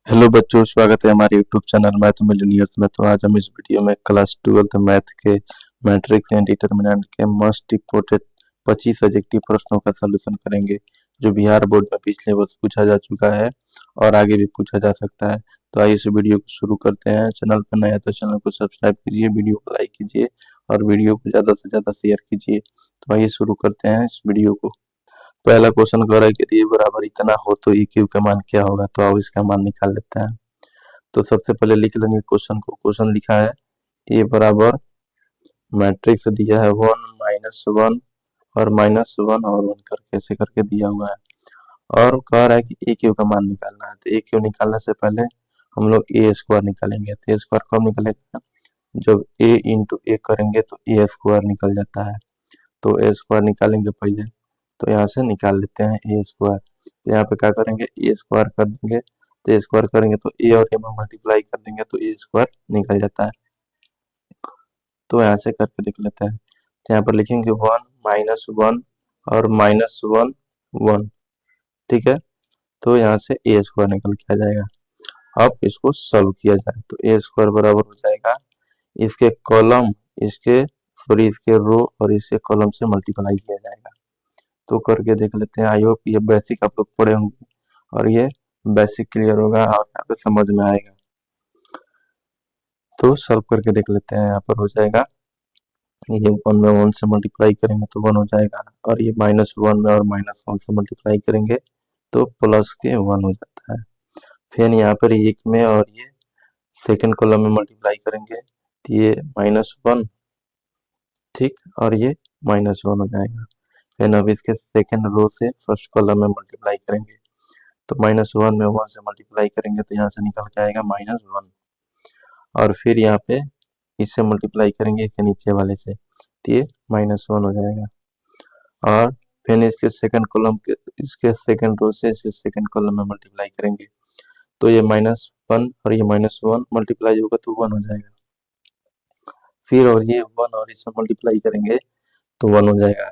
Hello बच्चों, स्वागत है हमारे यूट्यूब चैनल मैथ मिलियनियर्स में। तो आज हम इस वीडियो में क्लास 12th मैथ के मैट्रिक्स एंड डिटर्मिनेंट के मोस्ट इंपोर्टेंट 25 सब्जेक्टिव प्रश्नों का सलूशन करेंगे, जो बिहार बोर्ड में पिछले वर्ष पूछा जा चुका है और आगे भी पूछा जा सकता है। तो आइए इस वीडियो को शुरू करते हैं। चैनल पर नया है तो चैनल को सब्सक्राइब कीजिए, वीडियो को लाइक कीजिए और वीडियो को ज़्यादा से ज़्यादा शेयर कीजिए। तो आइए शुरू करते हैं इस वीडियो को। पहला क्वेश्चन कह रहा है कि ये बराबर इतना हो तो ई क्यू का मान क्या होगा। तो आओ इसका मान निकाल लेते हैं। तो सबसे पहले लिख लेंगे क्वेश्चन को। क्वेश्चन लिखा है ए बराबर मैट्रिक्स दिया है 1 - 1 और -1 और 1 करके ऐसे करके दिया हुआ है और कह रहा है कि ए क्यू का मान निकालना है। तो ए क्यू निकालने से पहले हम लोग ए स्क्वायर निकालेंगे। तो ए स्क्वायर कब निकलेगा? जब ए इंटू ए करेंगे तो ए स्क्वायर निकल जाता है। तो ए स्क्वायर निकालेंगे पहले, तो यहाँ से निकाल लेते हैं ए स्क्वायर। तो यहाँ पे क्या करेंगे, ए स्क्वायर कर देंगे। तो ए स्क्वायर करेंगे तो ए और ए में मल्टीप्लाई कर देंगे तो ए स्क्वायर निकल जाता है। तो यहाँ से करके देख लेते हैं। तो यहाँ पर लिखेंगे 1 - 1 और -1 1। ठीक है, तो यहाँ से ए स्क्वायर निकल के आ जाएगा। अब इसको सॉल्व किया जाए तो ए स्क्वायर बराबर हो जाएगा इसके कॉलम, इसके सॉरी इसके रो और इसके कॉलम से मल्टीप्लाई किया जाएगा। तो करके देख लेते हैं। आई होप ये बेसिक आप लोग पढ़े होंगे और ये बेसिक क्लियर होगा और यहाँ पे समझ में आएगा। तो सॉल्व करके देख लेते हैं। यहाँ पर हो जाएगा ये 1 में 1 से मल्टीप्लाई करेंगे तो 1 हो जाएगा और ये -1 में और -1 से मल्टीप्लाई करेंगे तो प्लस के 1 हो जाता है। फिर यहाँ पर 1 में और ये सेकेंड कॉलम में मल्टीप्लाई करेंगे तो ये -1, ठीक, और ये -1 हो जाएगा। फिर अब इसके सेकेंड रो से फर्स्ट कॉलम में मल्टीप्लाई करेंगे तो -1 में 1 से मल्टीप्लाई करेंगे तो यहाँ से निकल के आएगा -1 और फिर यहाँ पे इससे मल्टीप्लाई करेंगे इसके नीचे वाले से तो ये -1 हो जाएगा। और फिर इसके सेकंड कॉलम के इसके सेकंड रो से इसे सेकंड कॉलम में मल्टीप्लाई करेंगे तो ये -1 और ये -1 मल्टीप्लाई होगा तो 1 हो जाएगा। फिर और ये 1 और इसमें मल्टीप्लाई करेंगे तो 1 हो जाएगा,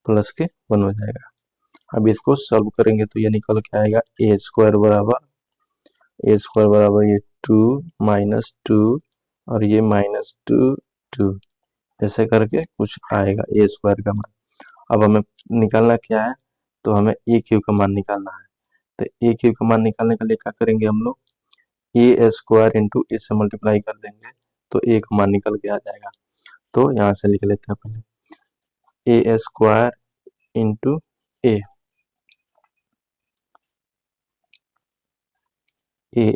प्लस के 1 हो जाएगा। अब इसको सॉल्व करेंगे तो ये निकल के आएगा ए स्क्वायर बराबर ये 2 - 2 और ये -2 2 ऐसे करके कुछ आएगा ए स्क्वायर का मान। अब हमें निकालना क्या है, तो हमें ए क्यू का मान निकालना है। तो ए क्यू का मान निकालने के लिए क्या करेंगे हम लोग, ए स्क्वायर इंटू ए से मल्टीप्लाई कर देंगे तो ए का मान निकल के आ जाएगा। तो यहाँ से लिख लेते हैं पहले ए स्क्वायर इंटू ए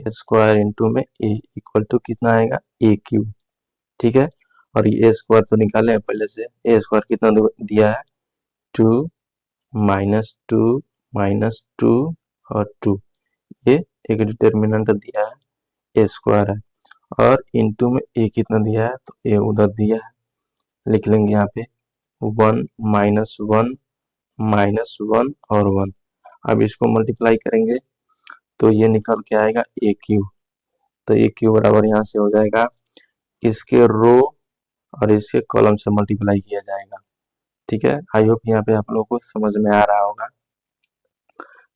स्क्वायर इंटू में ए इक्वल टू कितना आएगा ए क्यू। ठीक है, और ये ए स्क्वायर तो निकाले हैं पहले से। ए स्क्वायर कितना दिया है 2 -2 -2 और 2, ये एक डिटर्मिनेंट दिया है ए स्क्वायर है और इनटू में ए कितना दिया है तो ए उधर दिया है, लिख लेंगे यहाँ पे 1 -1 -1 और 1। अब इसको मल्टीप्लाई करेंगे तो ये निकल के आएगा ए क्यू। तो ए क्यू बराबर यहाँ से हो जाएगा इसके रो और इसके कॉलम से मल्टीप्लाई किया जाएगा। ठीक है, आई होप यहाँ पे आप लोगों को समझ में आ रहा होगा।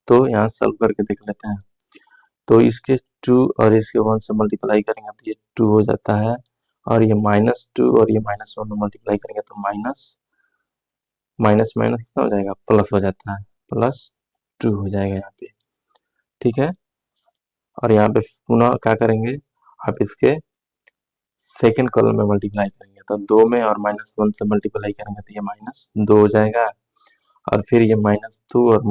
तो यहाँ सॉल्व करके देख लेते हैं। तो इसके 2 और इसके 1 से मल्टीप्लाई करेंगे तो ये 2 हो जाता है और ये -2 और ये -1 में मल्टीप्लाई करेंगे तो माइनस माइनस माइनस कितना हो जाएगा, प्लस हो जाता है, +2 हो जाएगा यहाँ पे। ठीक है, और यहाँ पे पुनः क्या करेंगे, आप इसके सेकेंड कॉलम में मल्टीप्लाई करेंगे तो 2 में और -1 से मल्टीप्लाई करेंगे तो ये -2 हो जाएगा और फिर ये -2 और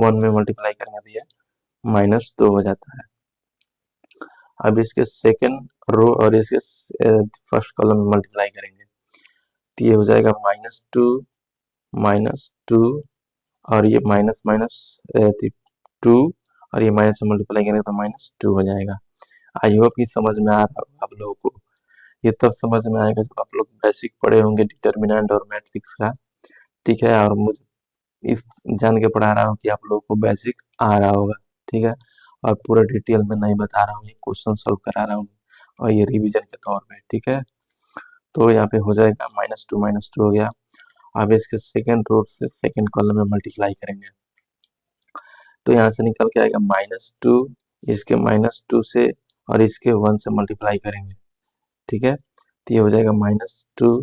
1 में मल्टीप्लाई करेंगे तो ये -2 हो जाता है। अब इसके सेकेंड रो और इसके फर्स्ट कॉलम में मल्टीप्लाई करेंगे तो ये हो जाएगा -2 और ये माइनस माइनस 2 और ये माइनस से मल्टीप्लाई करेंगे तो -2 हो जाएगा। आई होप ये समझ में आ रहा होगा आप लोगों को। ये तब समझ में आएगा जब आप लोग बेसिक पढ़े होंगे डिटर्मिनेंट और मैट्रिक्स का। ठीक है, और मुझे इस जान के पढ़ा रहा हूँ कि आप लोगों को बेसिक आ रहा होगा। ठीक है, और पूरा डिटेल में नहीं बता रहा हूँ, ये क्वेश्चन सॉल्व करा रहा हूँ और ये रिवीजन के तौर पे। ठीक है, तो यहाँ पे हो जाएगा -2 हो गया। अब इसके सेकेंड रो से सेकेंड कॉलम में मल्टीप्लाई करेंगे तो यहाँ से निकल के आएगा -2 इसके -2 से और इसके 1 से मल्टीप्लाई करेंगे, ठीक है। तो ये हो जाएगा -2,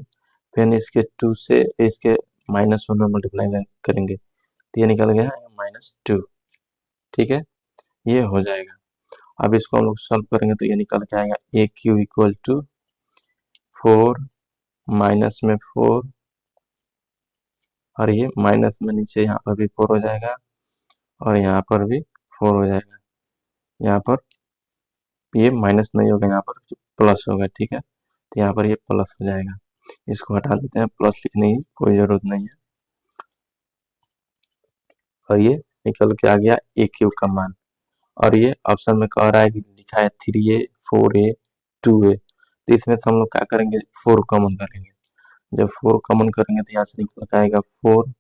फिर इसके 2 से इसके -1 में मल्टीप्लाई करेंगे, तो ये निकल गया -2, ठीक है। ये हो जाएगा। अब इसको हम लोग सॉल्व करेंगे तो ये निकल के आएगा ए क्यू इक्वल टू 4 माइनस में 4 और ये माइनस में नीचे यहाँ पर भी 4 हो जाएगा और यहाँ पर भी 4 हो जाएगा। यहाँ पर ये माइनस नहीं होगा, यहाँ पर प्लस होगा, ठीक है। तो यहाँ पर ये प्लस हो जाएगा, इसको हटा देते हैं, प्लस लिखने की कोई ज़रूरत नहीं है। और ये निकल के आ गया ए क्यू का मान। और ये ऑप्शन में कह रहा है कि लिखा है 3a 4a 2a, तो इसमें से हम लोग क्या करेंगे, 4 कॉमन करेंगे। जब 4 कॉमन करेंगे तो यहाँ से निकल के आएगा 4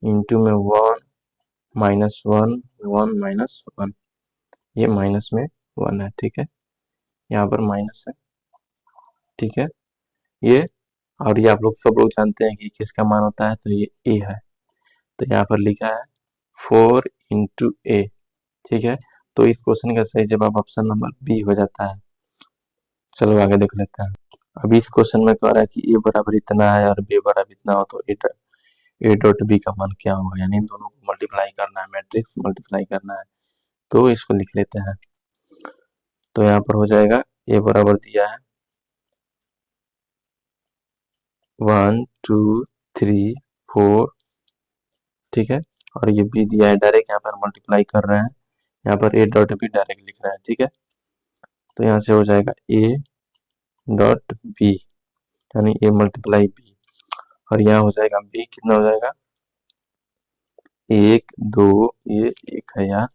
इंटू में 1 माइनस 1 1 माइनस 1, ये माइनस में 1 है, ठीक है। यहाँ पर माइनस है, ठीक है। ये और ये आप लोग सब लोग जानते हैं कि किसका मान होता है, तो ये ए है। तो यहाँ पर लिखा है 4 इंटू ए, ठीक है। तो इस क्वेश्चन का सही जवाब ऑप्शन नंबर बी हो जाता है। चलो आगे देख लेते हैं। अब इस क्वेश्चन में कह रहा है कि ए बराबर इतना है और बी बराबर इतना हो तो ए डॉट बी का मान क्या होगा, यानी इन दोनों को मल्टीप्लाई करना है, मैट्रिक्स मल्टीप्लाई करना है। तो इसको लिख लेते हैं। तो यहाँ पर हो जाएगा ए बराबर दिया है 1 2 3 4, ठीक है। और ये बी दिया है, डायरेक्ट यहाँ पर मल्टीप्लाई कर रहे हैं, यहाँ पर ए डॉट बी डायरेक्ट लिख रहे हैं, ठीक है। तो यहाँ से हो जाएगा ए डॉट बी यानी ए मल्टीप्लाई बी, और यहाँ हो जाएगा बी कितना हो जाएगा 1 2, ये 1 है यार,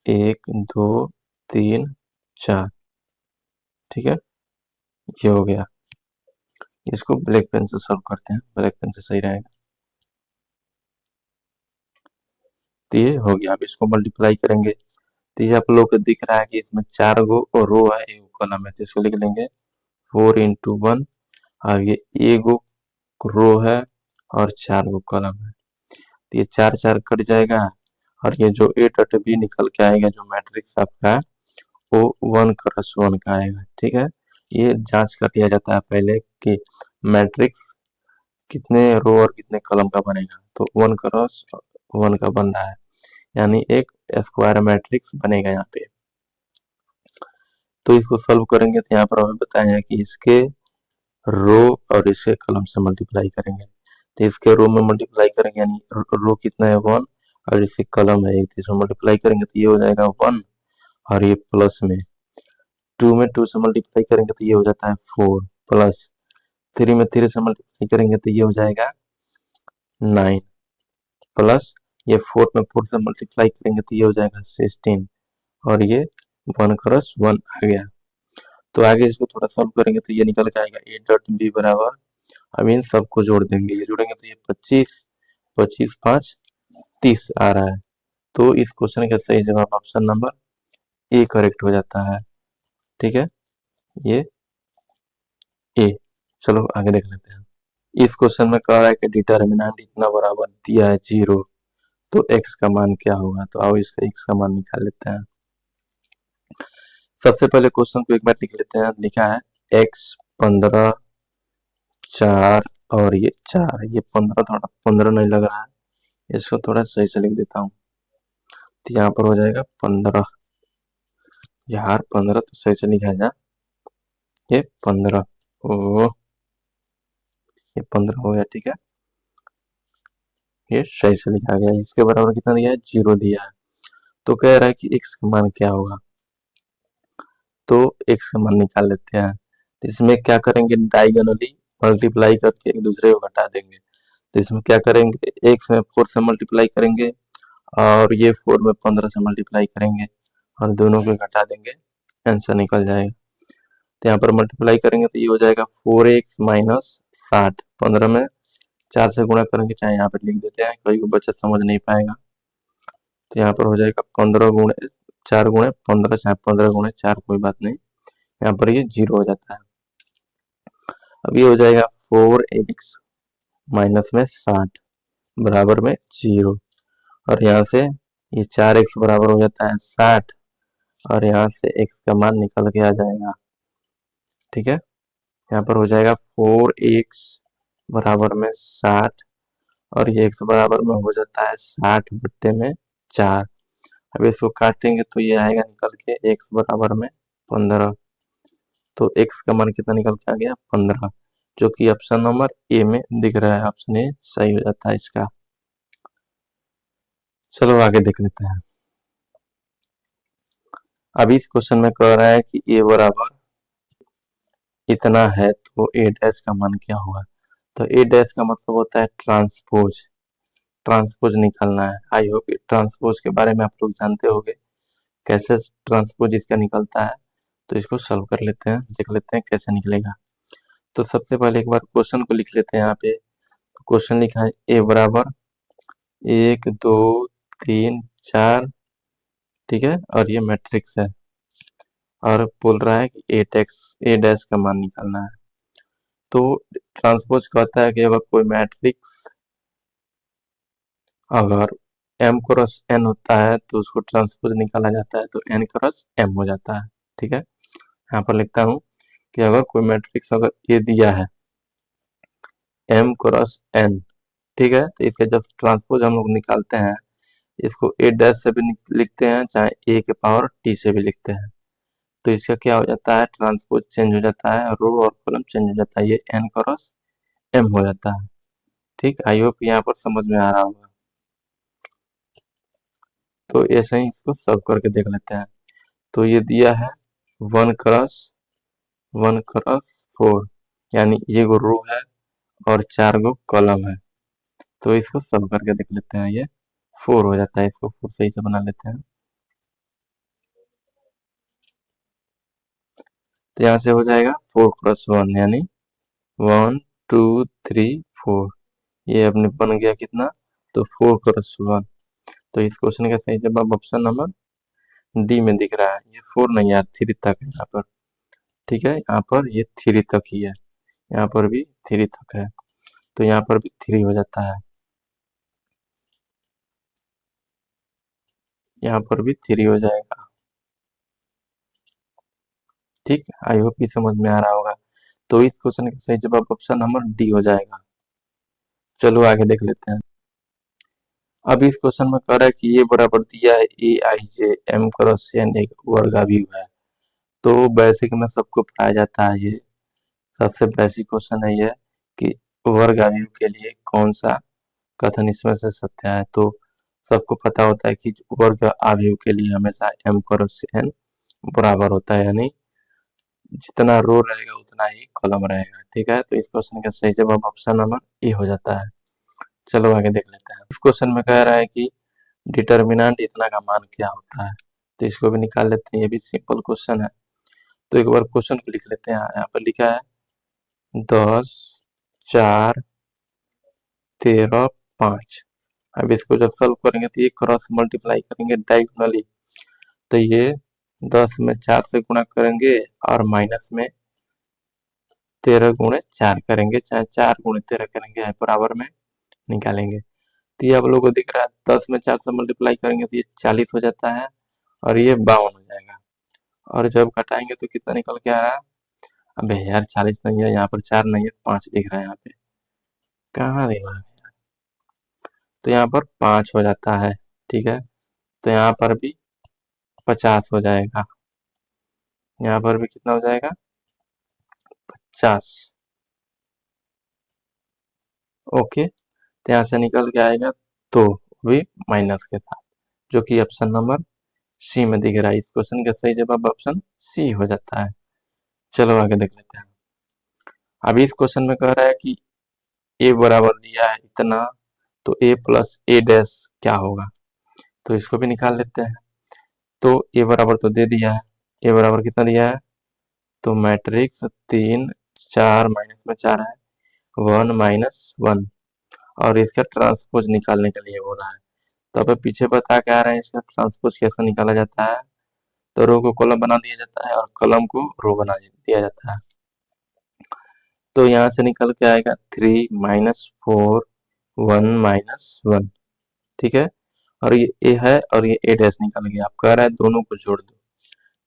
1 2 3 4, ठीक है। ये हो गया। इसको ब्लैक पेन से सॉल्व करते हैं, ब्लैक पेन से सही रहेगा। तो ये हो गया। अब इसको मल्टीप्लाई करेंगे तो ये आप लोग को दिख रहा है कि इसमें 4 गो और रो है, एक कॉलम है, तो इसको लिख लेंगे 4 इंटू 1। अब ये एक गो रो है और 4 गो कॉलम है, तो ये 4 4 कट जाएगा और ये जो ए डॉट बी निकल के आएगा, जो मैट्रिक्स आपका वो 1 क्रॉस 1 का आएगा, ठीक है। ये जांच कर लिया जाता है पहले कि मैट्रिक्स कितने रो और कितने कॉलम का बनेगा, तो 1 क्रॉस 1 का बन रहा है, यानी एक स्क्वायर मैट्रिक्स बनेगा यहाँ पे। तो इसको सॉल्व करेंगे तो यहाँ पर हमें बताया है कि इसके रो और इसके कॉलम से मल्टीप्लाई करेंगे, तो इसके रो में मल्टीप्लाई करेंगे यानी रो कितना है 1 और इसके कॉलम है 1, तो इसमें मल्टीप्लाई करेंगे तो ये हो जाएगा 1 और ये प्लस में 2 में 2 से मल्टीप्लाई करेंगे तो ये हो जाता है 4 प्लस 3 में 3 से मल्टीप्लाई करेंगे तो ये हो जाएगा 9 प्लस ये 4 में 4 से मल्टीप्लाई करेंगे तो ये हो जाएगा 16 और ये 1 क्रॉस 1 आ गया। तो आगे इसको थोड़ा सॉल्व करेंगे तो ये निकल के आएगा ए डॉट बी बराबर, अब इन सबको जोड़ देंगे, ये जोड़ेंगे तो ये 25 25 5 30 आ रहा है। तो इस क्वेश्चन का सही जवाब ऑप्शन नंबर ए करेक्ट हो जाता है, ठीक है। ये ए। चलो आगे देख लेते हैं। इस क्वेश्चन में कह रहा है कि डिटर्मिनेंट इतना बराबर दिया है 0, तो x का मान क्या होगा, तो आओ इसका x का मान निकाल लेते हैं। सबसे पहले क्वेश्चन को एक बार लिख लेते हैं। लिखा है x 15 4 और ये 4, ये 15 थोड़ा 15 नहीं लग रहा है, इसको थोड़ा सही से लिख देता हूँ, तो यहाँ पर हो जाएगा 15 यार, 15 तो सही से लिखा है, ये 15 ओ, ये 15 हो गया, ठीक है। ये सही से लिखा गया। इसके बराबर कितना दिया है 0 दिया है। तो कह रहा है कि x का मान क्या होगा, तो x का मान निकाल लेते हैं। तो इसमें क्या करेंगे, डायगोनली मल्टीप्लाई करके एक दूसरे को घटा देंगे। तो इसमें क्या करेंगे, x में 4 से मल्टीप्लाई करेंगे और ये 4 में 15 से मल्टीप्लाई करेंगे और दोनों को घटा देंगे, आंसर निकल जाएगा। तो यहाँ पर मल्टीप्लाई करेंगे तो ये हो जाएगा 4x माइनस 60, 15 में 4 से गुणा करेंगे, चाहे यहाँ पर लिख देते हैं, कोई को बच्चा समझ नहीं पाएगा। तो यहाँ पर हो जाएगा 15 गुणे 4 गुणे 15, चाहे 15 गुणे 4, कोई बात नहीं, यहाँ पर ये 0 हो जाता है। अब ये हो जाएगा 4x माइनस में 60 बराबर में 0, और यहाँ से ये 4x बराबर हो जाता है 60 और यहाँ से x का मान निकल के आ जाएगा। ठीक है, यहाँ पर हो जाएगा 4x बराबर में 60 और ये x बराबर में हो जाता है 60/4। अब इसको काटेंगे तो ये आएगा निकल के x बराबर में 15। तो x का मान कितना निकल के आ गया 15, जो कि ऑप्शन नंबर ए में दिख रहा है। ऑप्शन ए सही हो जाता है इसका। चलो आगे देख लेते हैं। अभी इस क्वेश्चन में कह रहा है कि a बराबर इतना है तो a डैश का मान क्या होगा। तो a डैश का मतलब होता है ट्रांसपोज। ट्रांसपोज निकालना है। आई होप ट्रांसपोज के बारे में आप लोग जानते होंगे, कैसे ट्रांसपोज इसका निकलता है। तो इसको सॉल्व कर लेते हैं, देख लेते हैं कैसे निकलेगा। तो सबसे पहले एक बार क्वेश्चन को लिख लेते हैं। यहाँ पे क्वेश्चन लिखा है a बराबर 1 2 3 4, ठीक है, और ये मैट्रिक्स है और बोल रहा है कि ए डैश का मान निकालना है। तो ट्रांसपोज कहता है कि अगर कोई मैट्रिक्स अगर m क्रॉस n होता है तो उसको ट्रांसपोज निकाला जाता है तो n क्रॉस m हो जाता है। ठीक है, यहाँ पर लिखता हूँ कि अगर कोई मैट्रिक्स अगर ए दिया है m क्रॉस n, ठीक है, तो इसका जब ट्रांसपोज हम लोग निकालते हैं इसको ए डैश से भी लिखते हैं चाहे ए के पावर टी से भी लिखते हैं। तो इसका क्या हो जाता है, ट्रांसपोज चेंज हो जाता है, रो और कॉलम चेंज हो जाता है, ये n क्रॉस m हो जाता है। ठीक, आई होप यहाँ पर समझ में आ रहा होगा। तो ऐसे ही इसको सॉल्व करके देख लेते हैं। तो ये दिया है 1 क्रॉस 4, यानी ये गो रो है और 4 गो कॉलम है। तो इसको सॉल्व करके देख लेते हैं। ये 4 हो जाता है, इसको 4 सही से बना लेते हैं। तो यहाँ से हो जाएगा 4 क्रॉस 1 यानी 1 2 3 4। ये अपने बन गया कितना, तो 4 क्रॉस 1। तो इस क्वेश्चन का सही जवाब ऑप्शन नंबर डी में दिख रहा है। ये 4 नहीं यार, 3 तक है यहाँ पर। ठीक है, यहाँ पर ये 3 तक ही है, यहाँ पर भी 3 तक है, तो यहाँ पर भी 3 हो जाता है, यहाँ पर भी 3 हो जाएगा। ठीक, आई होप ये समझ में आ रहा होगा। तो इस क्वेश्चन का सही जवाब ऑप्शन नंबर डी हो जाएगा। चलो आगे देख लेते हैं। अब इस क्वेश्चन में कह रहा है कि ये बराबर दिया है ए आई जे एम क्रॉस एन एक वर्गाव्यूह है। तो बेसिक में सबको पढ़ाया जाता है, ये सबसे बेसिक क्वेश्चन है ये कि वर्गाव्यूह के लिए कौन सा कथन इसमें से सत्य है। तो सबको पता होता है कि वर्ग आव्यूह के लिए हमेशा एम क्रॉस एन बराबर होता है, यानी जितना रो रहेगा उतना ही कॉलम रहेगा। ठीक है, तो इस क्वेश्चन का सही जवाब ऑप्शन नंबर ए हो जाता है। चलो आगे देख लेते हैं। इस क्वेश्चन में कह रहा है कि डिटर्मिनेंट इतना का मान क्या होता है। तो इसको भी निकाल लेते हैं, ये भी सिंपल क्वेश्चन है। तो एक बार क्वेश्चन को लिख लेते हैं। यहाँ पर लिखा है 10 4 13 5। अब इसको जब सॉल्व करेंगे तो ये क्रॉस मल्टीप्लाई करेंगे डायगोनली, तो ये 10 में 4 से गुणा करेंगे और माइनस में 13 गुणे 4 करेंगे, चाहे 4 गुणे 13 करेंगे, बराबर में निकालेंगे। तो ये आप लोगों को दिख रहा है 10 में 4 से मल्टीप्लाई करेंगे तो ये 40 हो जाता है और ये 52 हो जाएगा। और जब घटाएंगे तो कितना निकल के आ रहा है, अबे यार 40 नहीं है, यहाँ पर 4 नहीं है, 5 दिख रहा है यहाँ पे, कहाँ दिख रहा है। तो यहाँ पर 5 हो जाता है। ठीक है, तो यहाँ पर भी 50 हो जाएगा, यहाँ पर भी कितना हो जाएगा 50। ओके, तो यहाँ से निकल के आएगा तो भी माइनस के साथ, जो कि ऑप्शन नंबर सी में दिख रहा है। इस क्वेश्चन का सही जवाब ऑप्शन सी हो जाता है। चलो आगे देख लेते हैं। अभी इस क्वेश्चन में कह रहा है कि ए बराबर दिया है इतना, तो ए प्लस ए डैश क्या होगा। तो इसको भी निकाल लेते हैं। तो ए बराबर तो दे दिया है, ए बराबर कितना दिया है, तो मैट्रिक्स 3 4 माइनस में 4 है 1 -1, और इसका ट्रांसपोज निकालने के लिए बोला है। तो अब पीछे बता के आ रहे हैं इसका ट्रांसपोज कैसे निकाला जाता है। तो रो को कॉलम बना दिया जाता है और कॉलम को रो बना दिया जाता है। तो यहाँ से निकल के आएगा 3 -4 1 -1। ठीक है, और ये ए है और ये ए डैश निकल गया। आप कह रहा है दोनों को जोड़ दो,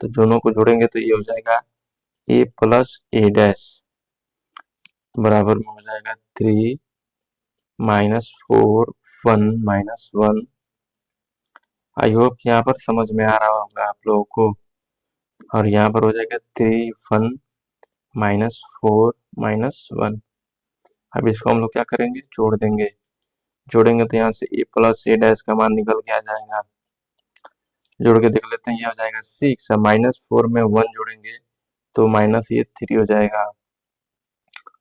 तो दोनों को जोड़ेंगे तो ये हो जाएगा ए प्लस ए डैश बराबर में हो जाएगा 3 माइनस 4 1 माइनस 1। आई होप यहाँ पर समझ में आ रहा होगा आप लोगों को। और यहाँ पर हो जाएगा 3 1 माइनस 4 माइनस 1। अब इसको हम लोग क्या करेंगे, जोड़ देंगे। जोड़ेंगे तो यहाँ से ए प्लस ए डैश का मान निकल के आ जाएगा। जोड़ के देख लेते हैं, ये हो जाएगा 6 और माइनस 4 में 1 जोड़ेंगे तो माइनस ये 3 हो जाएगा।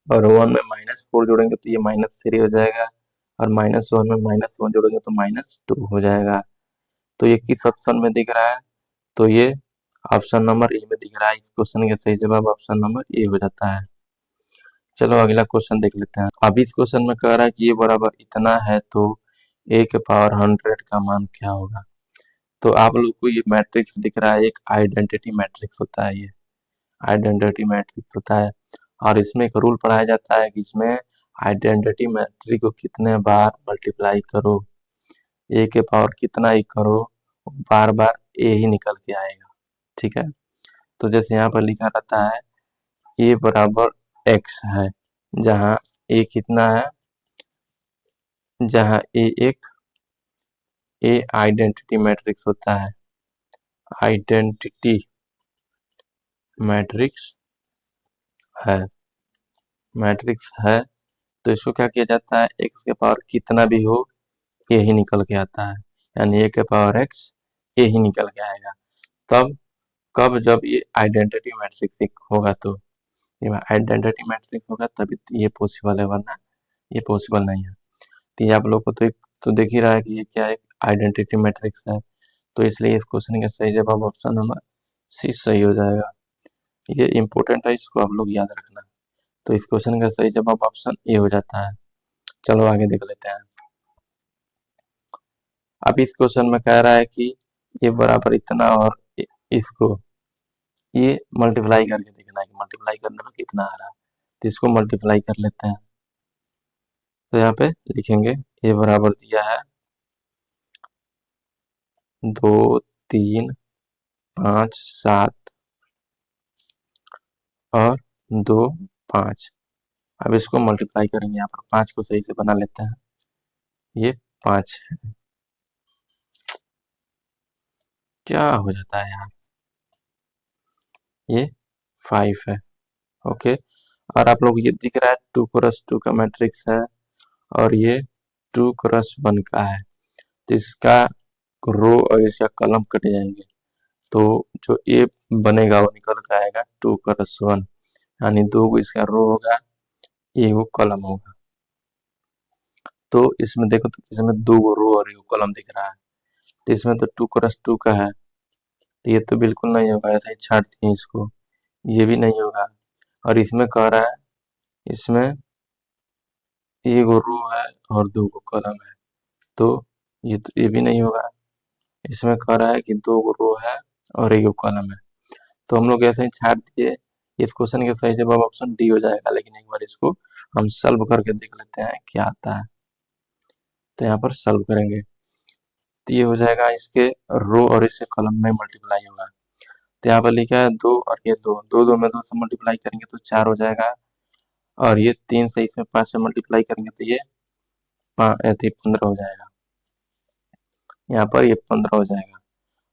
और 1 में माइनस 4 जोड़ेंगे तो ये माइनस 3 हो जाएगा। और माइनस 1 में माइनस 1 जोड़ेंगे तो माइनस 2 हो जाएगा। तो ये किस ऑप्शन में दिख रहा है, तो ये ऑप्शन नंबर ए में दिख रहा है। इस क्वेश्चन का सही जवाब ऑप्शन नंबर ए हो जाता है। चलो अगला क्वेश्चन देख लेते हैं। अब इस क्वेश्चन में कह रहा है कि ये बराबर इतना है तो ए के पावर 100 का मान क्या होगा। तो आप लोग को ये मैट्रिक्स दिख रहा है, एक आइडेंटिटी मैट्रिक्स होता है। ये आइडेंटिटी मैट्रिक्स होता है और इसमें एक रूल पढ़ाया जाता है कि इसमें आइडेंटिटी मैट्रिक्स को कितने बार मल्टीप्लाई करो, ए के पावर कितना ही करो, बार बार ए ही निकल के आएगा। ठीक है, तो जैसे यहाँ पर लिखा रहता है ए बराबर एक्स है, जहाँ ए कितना है, जहाँ ए एक ए आइडेंटिटी मैट्रिक्स होता है। आइडेंटिटी मैट्रिक्स है, मैट्रिक्स है तो इसको क्या किया जाता है, एक्स के पावर कितना भी हो ए ही निकल के आता है। यानी ए के पावर एक्स ए ही निकल के आएगा। तब कब, जब ये आइडेंटिटी मैट्रिक्स होगा, तो ये आइडेंटिटी मैट्रिक्स होगा तभी ये पॉसिबल है, वरना ये पॉसिबल नहीं है। तो ये आप लोग को तो एक तो देख ही रहा है कि ये क्या है, आइडेंटिटी मैट्रिक्स है। तो इसलिए इस क्वेश्चन का सही जवाब ऑप्शन नंबर सी सही हो जाएगा। ये इंपॉर्टेंट है, इसको आप लोग याद रखना। तो इस क्वेश्चन का सही जवाब ऑप्शन ए हो जाता है। चलो आगे देख लेते हैं। अब इस क्वेश्चन में कह रहा है कि ये बराबर इतना और इसको ये मल्टीप्लाई करके देखना है कि मल्टीप्लाई करने में कितना आ रहा है। तो इसको मल्टीप्लाई कर लेते हैं। तो यहाँ पे लिखेंगे ये बराबर दिया है 2 3 5 7 और 2 5। अब इसको मल्टीप्लाई करेंगे, यहाँ पर 5 को सही से बना लेते हैं। ये 5 है, क्या हो जाता है यार, ये 5 है। ओके, और आप लोग ये दिख रहा है 2 क्रॉस 2 का मैट्रिक्स है और ये 2 क्रॉस 1 का है। तो इसका रो और इसका कॉलम कट जाएंगे, तो जो ए बनेगा वो निकल के आएगा 2 क्रॉस 1, यानी 2 को इसका रो होगा, ए वो कॉलम होगा। तो इसमें देखो, तो इसमें 2 रो और 1 कॉलम दिख रहा है। तो इसमें तो 2 क्रॉस 2 का है, तो ये तो बिल्कुल नहीं होगा, ऐसा ही छाट दिए इसको। ये भी नहीं होगा। और इसमें कह रहा है इसमें 1 रो है और 2 कॉलम है, तो ये भी नहीं होगा। इसमें कह रहा है कि 2 रो है और 1 कॉलम है, तो हम लोग ऐसे ही छाट दिए। इस क्वेश्चन का सही जवाब ऑप्शन डी हो जाएगा। लेकिन एक बार इसको हम सॉल्व करके देख लेते हैं क्या आता है। तो यहाँ पर सॉल्व करेंगे तो ये हो जाएगा, इसके रो और इससे कॉलम में मल्टीप्लाई होगा। तो यहाँ पर लिखा है 2 और ये 2, 2 में 2 से मल्टीप्लाई करेंगे तो 4 हो जाएगा। और ये 3 से इसमें 5 से मल्टीप्लाई करेंगे तो ये 15 हो जाएगा। यहाँ पर ये 15 हो जाएगा।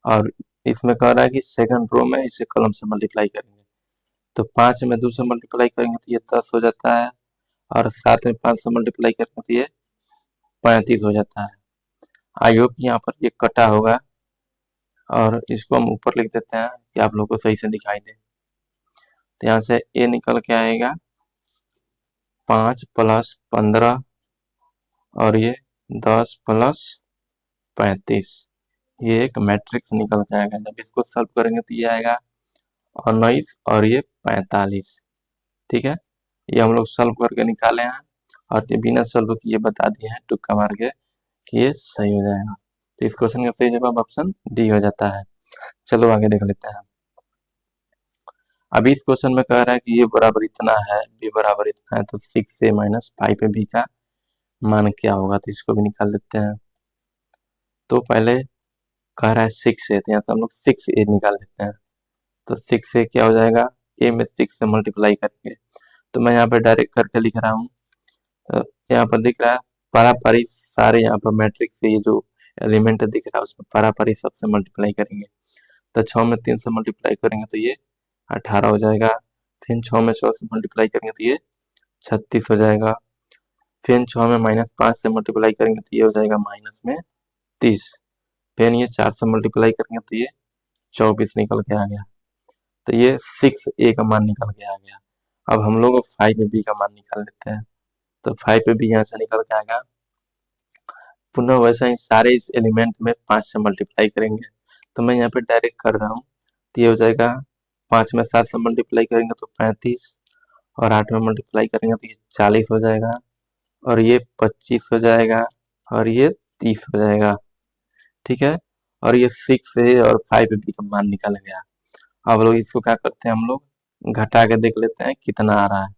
और इसमें कह रहा है कि सेकंड रो में इसे कॉलम से मल्टीप्लाई करेंगे, तो 5 में 2 से मल्टीप्लाई करेंगे तो ये 10 हो जाता है। और 7 में 5 से मल्टीप्लाई करेंगे तो ये 35 हो जाता है। आई होप यहाँ पर ये कटा होगा, और इसको हम ऊपर लिख देते हैं कि आप लोग को सही से दिखाई दे। तो यहाँ से ए निकल के आएगा 5 प्लस 15 और ये 10 प्लस 35। ये एक मैट्रिक्स निकल के आएगा। जब इसको सॉल्व करेंगे तो ये आएगा 19 और ये 45। ठीक है, ये हम लोग सॉल्व करके निकाले हैं और ये बिना सॉल्व किए बता दिए हैं तुक्का मार के कि ये सही हो जाएगा। तो इस क्वेश्चन का सही जवाब ऑप्शन डी हो जाता है। चलो आगे देख लेते हैं। अभी इस क्वेश्चन में कह रहा है कि ये बराबर इतना है, बी बराबर इतना है, तो 6 से माइनस 5 पे बी का मान क्या होगा। तो इसको भी निकाल लेते हैं। तो पहले कह रहा है 6 ए, तो यहाँ से हम लोग 6 ए निकाल लेते हैं। तो 6 ए क्या हो जाएगा, ए में 6 से मल्टीप्लाई करेंगे। तो मैं यहाँ पे डायरेक्ट करके लिख रहा हूँ। तो यहाँ पर दिख रहा है पारापारी सारे यहाँ पर मैट्रिक्स से ये जो एलिमेंट दिख रहा है उसमें पारापारी सबसे मल्टीप्लाई करेंगे। तो 6 में 3 से मल्टीप्लाई करेंगे तो ये 18 हो जाएगा। फिर 6 में 6 से मल्टीप्लाई करेंगे तो ये 36 हो जाएगा। फिर 6 में -5 से मल्टीप्लाई करेंगे तो ये हो जाएगा -30। फिर ये 4 से मल्टीप्लाई करेंगे तो ये 24 निकल के आ गया। तो ये 6a का मान निकल के आ गया। अब हम लोग 5b का मान निकाल लेते हैं। तो 5b यहाँ से निकल के आएगा। पुनः वैसा ही सारे इस एलिमेंट में 5 से मल्टीप्लाई करेंगे। तो मैं यहाँ पे डायरेक्ट कर रहा हूँ। तो ये हो जाएगा 5 में 7 से मल्टीप्लाई करेंगे तो 35, और 8 में मल्टीप्लाई करेंगे तो ये 40 हो जाएगा, और ये 25 हो जाएगा, और ये 30 हो जाएगा। ठीक है, और ये 6a और 5b का मान निकल गया। अब लोग इसको क्या करते हैं, हम लोग घटा के देख लेते हैं कितना आ रहा है।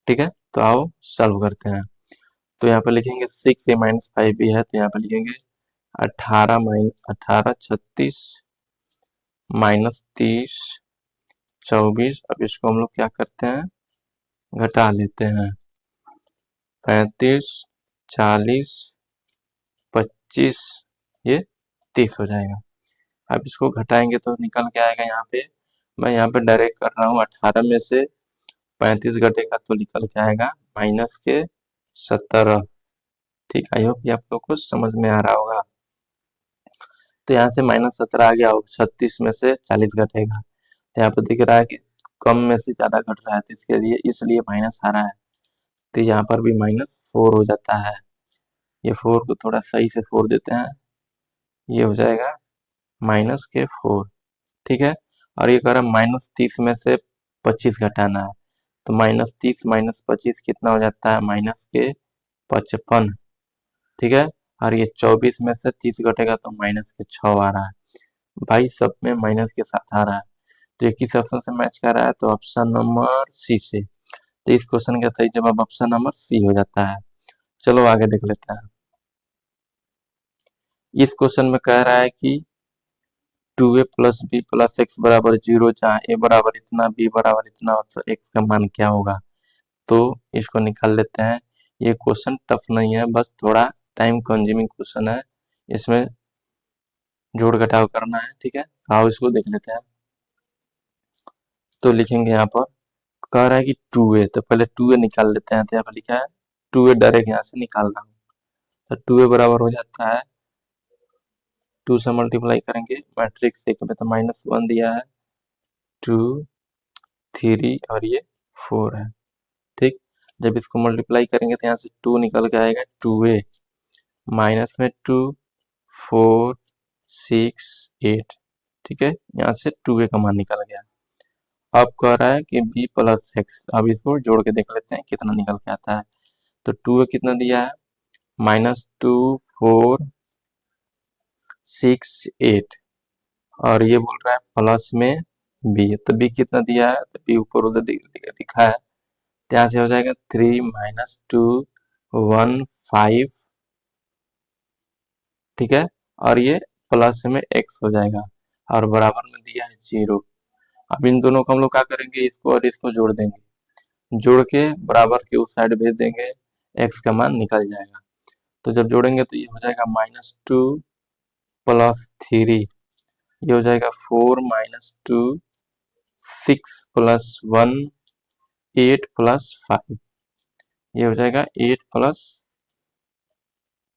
ठीक है, तो आओ सॉल्व करते हैं। तो यहाँ पे लिखेंगे 6a - 5b है, तो यहाँ पे लिखेंगे 18 - 36 -30 24। अब इसको हम लोग क्या करते हैं, घटा लेते हैं। 35 40 25 ये 30 हो जाएगा। अब इसको घटाएंगे तो निकल के आएगा यहाँ पे। मैं यहाँ पे डायरेक्ट कर रहा हूँ, 18 में से 35 घटेगा तो निकल के आएगा -17। ठीक, आई होप कि आप लोग को समझ में आ रहा होगा। तो यहाँ से -17 आ गया, और 36 में से 40 घटेगा। तो यहाँ पर दिख रहा है कि कम में से ज़्यादा घट रहा है, तो इसके लिए इसलिए माइनस आ रहा है। तो यहाँ पर भी -4 हो जाता है। ये 4 को थोड़ा सही से 4 देते हैं, ये हो जाएगा -4। ठीक है, और ये कह रहा है -30 में से 25 घटाना है। तो -30 - 25 कितना हो जाता है, -55। ठीक है, और ये 24 में से 30 घटेगा तो -6 आ रहा है। भाई सब में माइनस के साथ आ रहा है, तो ये किस ऑप्शन से मैच कर रहा है, तो ऑप्शन नंबर सी से। तो इस क्वेश्चन का सही जवाब ऑप्शन नंबर सी हो जाता है। चलो आगे देख लेते हैं। इस क्वेश्चन में कह रहा है कि 2a + b + x = 0, जहाँ a बराबर इतना, b बराबर इतना, तो x का मान क्या होगा। तो इसको निकाल लेते हैं। ये क्वेश्चन टफ नहीं है, बस थोड़ा टाइम कंज्यूमिंग क्वेश्चन है, इसमें जोड़ घटाव करना है। ठीक है, आओ इसको देख लेते हैं। तो लिखेंगे यहाँ पर, कह रहा है कि 2a, तो पहले 2a निकाल लेते हैं। तो यहाँ पर लिखा है 2a, डायरेक्ट यहाँ से निकाल रहा हूँ। तो 2a बराबर हो जाता है, 2 से मल्टीप्लाई करेंगे, मैट्रिक्स एक में तो -1 दिया है, 2 3 और ये 4 है। ठीक, जब इसको मल्टीप्लाई करेंगे तो यहाँ से 2 निकल के आएगा, 2a माइनस में 2 4 6 8। ठीक है, यहाँ से 2a का मान निकल गया। अब कह रहा है कि b + x, अब इसको जोड़ के देख लेते हैं कितना निकल के आता है। तो 2a कितना दिया है, -2 4 6 8, और ये बोल रहा है प्लस में b, तो b कितना दिया है, तो b ऊपर उधर दिखा है। तो यहाँ से हो जाएगा 3 - 2 1 5। ठीक है, और ये प्लस में x हो जाएगा, और बराबर में दिया है 0। अब इन दोनों को हम लोग क्या करेंगे, इसको और इसको जोड़ देंगे, जोड़ के बराबर के उस साइड भेज देंगे, x का मान निकल जाएगा। तो जब जोड़ेंगे तो ये हो जाएगा -2 + 3, ये हो जाएगा 4 - 2 6 + 1 8 + 5, ये हो जाएगा 8 +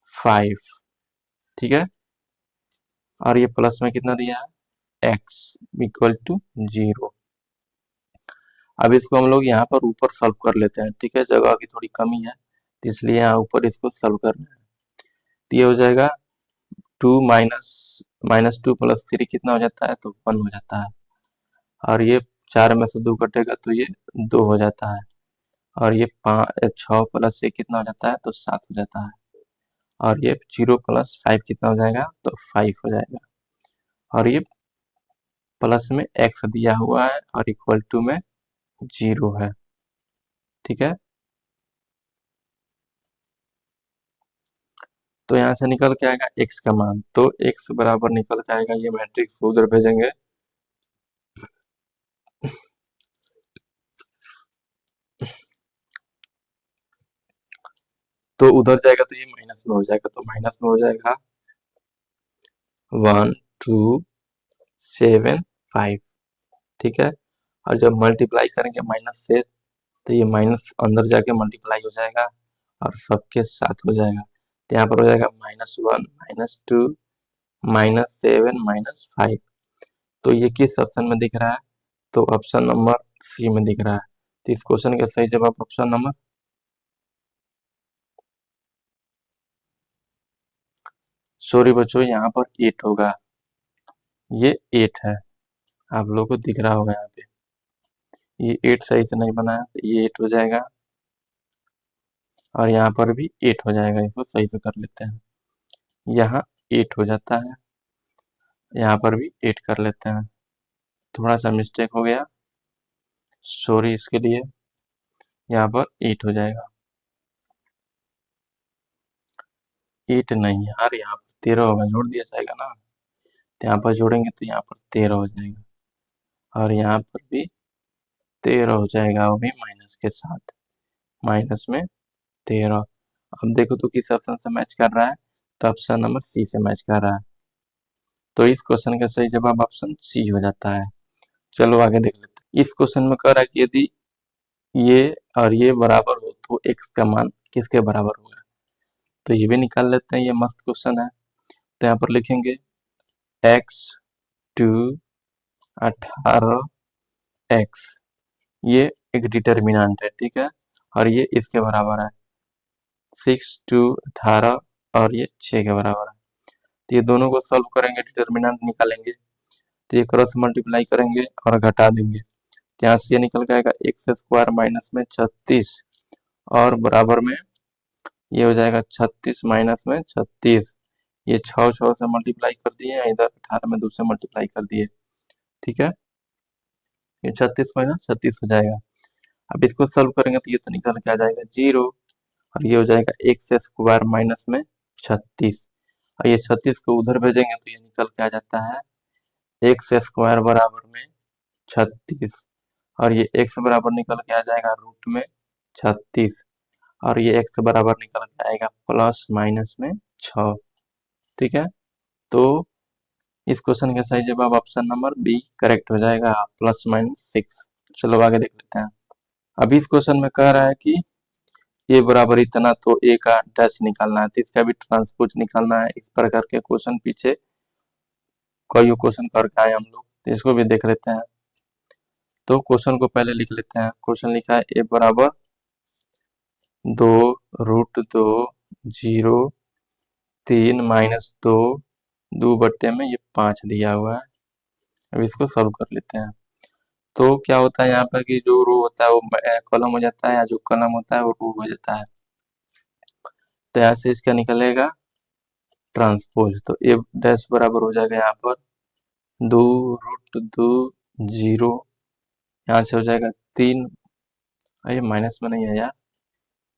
5। ठीक है, और ये प्लस में कितना दिया है, x = 0। अब इसको हम लोग यहाँ पर ऊपर सॉल्व कर लेते हैं। ठीक है, जगह की थोड़ी कमी है, तो इसलिए यहाँ ऊपर इसको सॉल्व करना है। तो ये हो जाएगा 2 -2 + 3 कितना हो जाता है, तो 1 हो जाता है, और ये 4 में से 2 कटेगा तो ये 2 हो जाता है, और ये 6 + 1 कितना हो जाता है, तो 7 हो जाता है, और ये 0 + 5 कितना हो जाएगा, तो 5 हो जाएगा, और ये प्लस में x दिया हुआ है और इक्वल टू में 0 है। ठीक है, तो यहाँ से निकल के आएगा x का मान, तो x बराबर निकल के आएगा, ये मैट्रिक्स उधर भेजेंगे तो उधर जाएगा तो ये माइनस में हो जाएगा, तो माइनस में हो जाएगा 1 2 7 5, ठीक है। और जब मल्टीप्लाई करेंगे माइनस से तो ये माइनस अंदर जाके मल्टीप्लाई हो जाएगा और सबके साथ हो जाएगा, तो यहाँ पर हो जाएगा -1 -2 -7 -5। तो ये किस ऑप्शन में दिख रहा है? तो ऑप्शन नंबर सी में दिख रहा है। तो इस क्वेश्चन का सही जवाब ऑप्शन नंबर, सॉरी बच्चों, यहाँ पर 8 होगा, ये 8 है, आप लोगों को दिख रहा होगा यहाँ पे, ये 8 सही से नहीं बना है, तो ये 8 हो जाएगा और यहाँ पर भी 8 हो जाएगा। इसको सही से कर लेते हैं, यहाँ 8 हो जाता है, यहाँ पर भी 8 कर लेते हैं, थोड़ा सा मिस्टेक हो गया, सॉरी इसके लिए। यहाँ पर 8 हो जाएगा, 8 नहीं यार, यहाँ पर 13 होगा, जोड़ दिया जाएगा ना, तो यहाँ पर जोड़ेंगे तो यहाँ पर 13 हो जाएगा और यहाँ पर भी 13 हो जाएगा, वो भी माइनस के साथ, माइनस में 13। अब देखो तो किस ऑप्शन से मैच कर रहा है? तो ऑप्शन नंबर सी से मैच कर रहा है, तो इस क्वेश्चन का सही जवाब ऑप्शन सी हो जाता है। चलो आगे देख लेते हैं। इस क्वेश्चन में कह रहा है कि यदि ये और ये बराबर हो तो x का मान किसके बराबर होगा? तो ये भी निकाल लेते हैं, ये मस्त क्वेश्चन है। तो यहाँ पर लिखेंगे x2 18x, ये एक डिटर्मिनेंट है, ठीक है, और ये इसके बराबर है 6 2 18 और ये 6 के बराबर है। तो ये दोनों को सॉल्व करेंगे, डिटर्मिनेंट निकालेंगे, तो ये क्रॉस मल्टीप्लाई करेंगे और घटा देंगे, यहाँ से ये निकल के आएगा एक्स स्क्वायर माइनस में 36 और बराबर में ये हो जाएगा 36 माइनस में 36, ये 6 से मल्टीप्लाई कर दिए, इधर 18 में 2 से मल्टीप्लाई कर दिए, ठीक है, ये 36 माइनस 36 हो जाएगा। अब इसको सॉल्व करेंगे तो ये तो निकल के आ जाएगा 0 और ये हो जाएगा एक्स स्क्वायर माइनस में 36 और ये 36 को उधर भेजेंगे तो ये निकल के आ जाता है एक्स स्क्वायर बराबर में 36 और ये x बराबर निकल के आ जाएगा रूट में 36 और ये x बराबर निकल के आएगा प्लस माइनस में 6, ठीक है। तो इस क्वेश्चन का सही जवाब ऑप्शन नंबर बी करेक्ट हो जाएगा, +/6। चलो आगे देख लेते हैं। अभी इस क्वेश्चन में कह रहा है कि a बराबर इतना, तो a का डैश निकालना है, तो इसका भी ट्रांसपोज निकालना है। इस प्रकार के क्वेश्चन पीछे कई क्वेश्चन करके आए हम लोग, तो इसको भी देख लेते हैं। तो क्वेश्चन को पहले लिख लेते हैं। क्वेश्चन लिखा है a बराबर 2√2 0 3 -2 2 में ये 5 दिया हुआ है। अब इसको सॉल्व कर लेते हैं। तो क्या होता है यहाँ पर कि जो रो होता है वो कॉलम हो जाता है, या जो कॉलम होता है वो रो हो जाता है, तो यहाँ से इसका निकलेगा ट्रांसपोज, तो ए डैश बराबर हो जाएगा यहाँ पर 2√2 0, यहाँ से हो जाएगा 3, ये माइनस में नहीं है यार,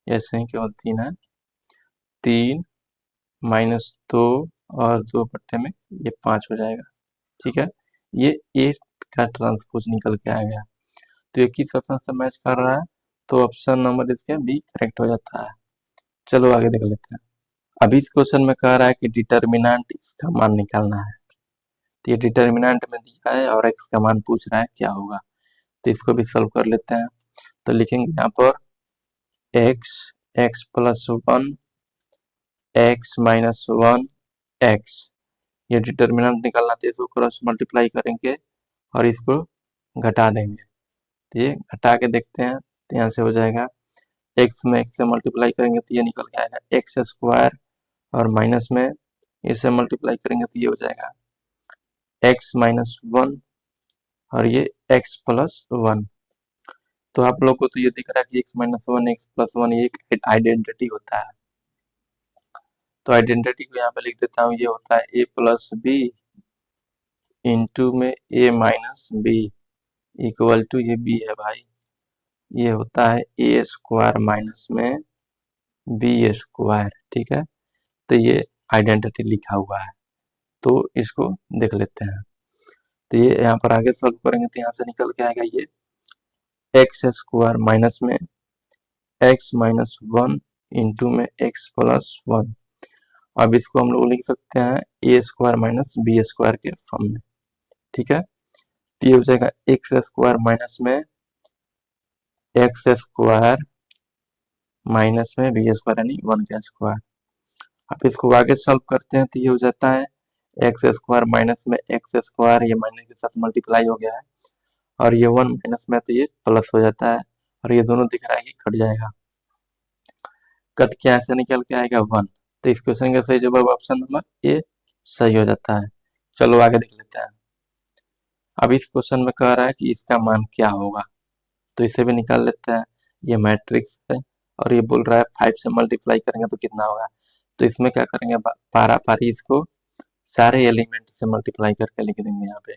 ऐसे ही केवल 3 है, 3 -2 और 2 में ये 5 हो जाएगा, ठीक है। ये 8 का ट्रांसपोज निकल के आ गया, तो ये किस ऑप्शन से मैच कर रहा है? तो ऑप्शन नंबर इसका बी करेक्ट हो जाता है। चलो आगे देख लेते हैं। अभी इस क्वेश्चन में कह रहा है कि डिटर्मिनेंट इसका मान निकालना है, तो ये डिटर्मिनेंट में दिया है और एक्स का मान पूछ रहा है क्या होगा, तो इसको भी सॉल्व कर लेते हैं। तो लिखेंगे यहाँ पर x +1 x -1 x, ये डिटर्मिनेंट निकालना, तो इसको क्रॉस मल्टीप्लाई करेंगे और इसको घटा देंगे, तो ये घटा के देखते हैं, तो यहाँ से हो जाएगा x में x से मल्टीप्लाई करेंगे तो ये निकल के आएगा एक्स स्क्वायर और माइनस में इससे मल्टीप्लाई करेंगे तो ये हो जाएगा x -1 और ये x +1। तो आप लोग को तो ये दिख रहा है कि x -1 x +1 ये एक आइडेंटिटी होता है, तो आइडेंटिटी को यहाँ पे लिख देता हूँ, ये होता है a + b इंटू में a - b इक्वल टू, ये b है भाई, ये होता है a² माइनस में b², ठीक है। तो ये आइडेंटिटी लिखा हुआ है, तो इसको देख लेते हैं। तो ये यहाँ पर आगे सॉल्व करेंगे तो यहाँ से निकल के आएगा ये एक्स स्क्वायर माइनस में एक्स माइनस वन इंटू में एक्स प्लस वन। अब इसको हम लोग लिख सकते हैं ए स्क्वायर माइनस बी स्क्वायर के फॉर्म में, ठीक है। तो ये हो जाएगा एक्स स्क्वायर माइनस में एक्स स्क्वायर माइनस में बी स्क्वायर यानी वन का स्क्वायर। अब इसको आगे सॉल्व करते हैं तो ये हो जाता है एक्स स्क्वायर माइनस में एक्स स्क्वायर, ये माइनस के साथ मल्टीप्लाई हो गया है, और ये वन माइनस में तो ये प्लस हो जाता है, और ये दोनों दिख रहा है कि कट जाएगा, कट के ऐसे निकल के आएगा वन। तो इस क्वेश्चन का सही जवाब ऑप्शन नंबर ए सही हो जाता है। चलो आगे देख लेते हैं। अब इस क्वेश्चन में कह रहा है कि इसका मान क्या होगा, तो इसे भी निकाल लेते हैं। ये मैट्रिक्स है और ये बोल रहा है 5 से मल्टीप्लाई करेंगे तो कितना होगा। तो इसमें क्या करेंगे, पारा पारी इसको सारे एलिमेंट से मल्टीप्लाई करके लिख देंगे यहाँ पे।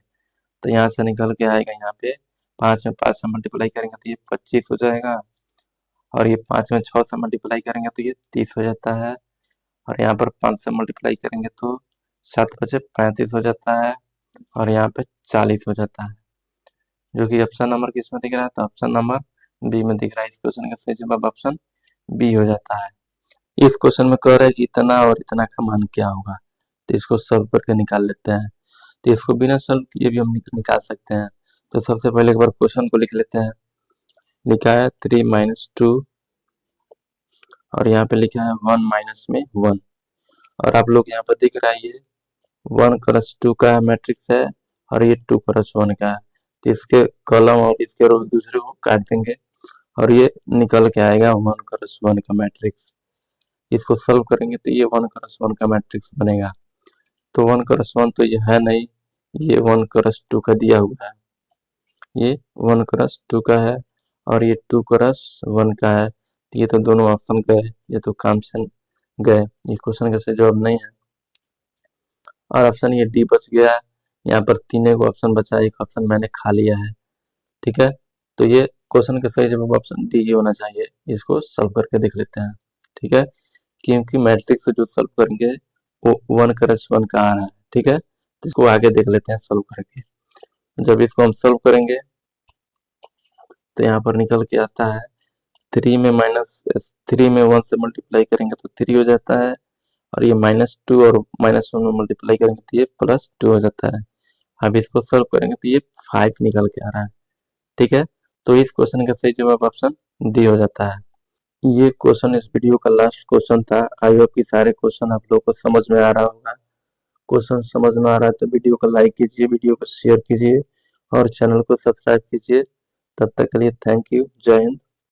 तो यहाँ से निकल के आएगा यहाँ पे 5 में 5 से मल्टीप्लाई करेंगे तो ये 25 हो जाएगा, और ये 5 में 6 से मल्टीप्लाई करेंगे तो ये 30 हो जाता है, और यहाँ पर 5 से मल्टीप्लाई करेंगे तो 7 बचे 35 हो जाता है, और यहाँ पे 40 हो जाता है, जो कि ऑप्शन नंबर किस में दिख रहा है, तो ऑप्शन नंबर बी में दिख रहा है। इस क्वेश्चन का सही जवाब ऑप्शन बी हो जाता है। इस क्वेश्चन में कह रहा है कि इतना और इतना का मान क्या होगा, तो इसको सॉल्व करके निकाल लेते हैं। तो इसको बिना सॉल्व किए भी हम निकाल सकते हैं। तो सबसे पहले एक बार क्वेश्चन को लिख लेते हैं। लिखा है 3 माइनस 2, और यहाँ पे लिखा है 1 माइनस में 1, और आप लोग यहाँ पर दिख रहा है ये 1 क्रॉस 2 का मैट्रिक्स है, और ये 2 क्रॉस 1 का है। तो इसके कॉलम और इसके रो दूसरे को काट देंगे, और ये निकल के आएगा 1 क्रॉस 1 का मैट्रिक्स। इसको सॉल्व करेंगे तो ये 1 क्रॉस 1 का मैट्रिक्स बनेगा। तो 1 क्रॉस 1 तो ये है नहीं, ये 1 क्रॉस 2 का दिया हुआ है, ये 1 क्रॉस 2 का है, और ये 2 क्रॉस 1 का है। तो ये तो दोनों ऑप्शन गए, ये तो काम से गए, इस क्वेश्चन का सही जवाब नहीं है, और ऑप्शन ये डी बच गया है। यहाँ पर तीन एक ऑप्शन बचा है, एक ऑप्शन मैंने खा लिया है, ठीक है। तो ये क्वेश्चन का सही जवाब ऑप्शन डी ही होना चाहिए। इसको सॉल्व करके देख लेते हैं, ठीक है, क्योंकि मैट्रिक्स जो सॉल्व करेंगे वो 1 क्रॉस 1 का आ रहा है, ठीक है। तो इसको आगे देख लेते हैं सॉल्व करके। जब इसको हम सॉल्व करेंगे तो यहाँ पर निकल के आता है 3 में माइनस 3 में 1 से मल्टीप्लाई करेंगे तो 3 हो जाता है, और ये -2 और -1 में मल्टीप्लाई करेंगे तो ये +2 हो जाता है। अब इसको सॉल्व करेंगे तो ये 5 निकल के आ रहा है, ठीक है। तो इस क्वेश्चन का सही जवाब ऑप्शन डी हो जाता है। ये क्वेश्चन इस वीडियो का लास्ट क्वेश्चन था। आई होप कि सारे क्वेश्चन आप लोगों को समझ में आ रहा होगा। क्वेश्चन समझ में आ रहा है तो वीडियो को लाइक कीजिए, वीडियो को शेयर कीजिए, और चैनल को सब्सक्राइब कीजिए। तब तक के लिए थैंक यू, जय हिंद।